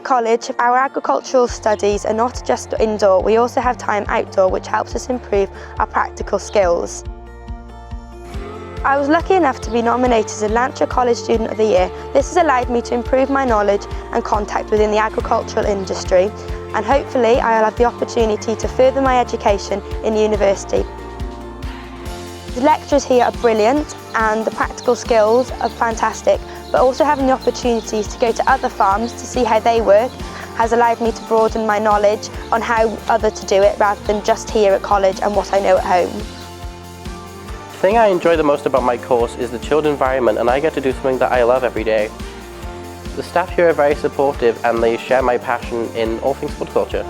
college, our agricultural studies are not just indoor, we also have time outdoor, which helps us improve our practical skills. I was lucky enough to be nominated as a Lancashire College Student of the Year. This has allowed me to improve my knowledge and contact within the agricultural industry, and hopefully I'll have the opportunity to further my education in university. The lecturers here are brilliant and the practical skills are fantastic, but also having the opportunities to go to other farms to see how they work has allowed me to broaden my knowledge on how others to do it rather than just here at college and what I know at home. The thing I enjoy the most about my course is the chilled environment, and I get to do something that I love every day. The staff here are very supportive and they share my passion in all things horticulture.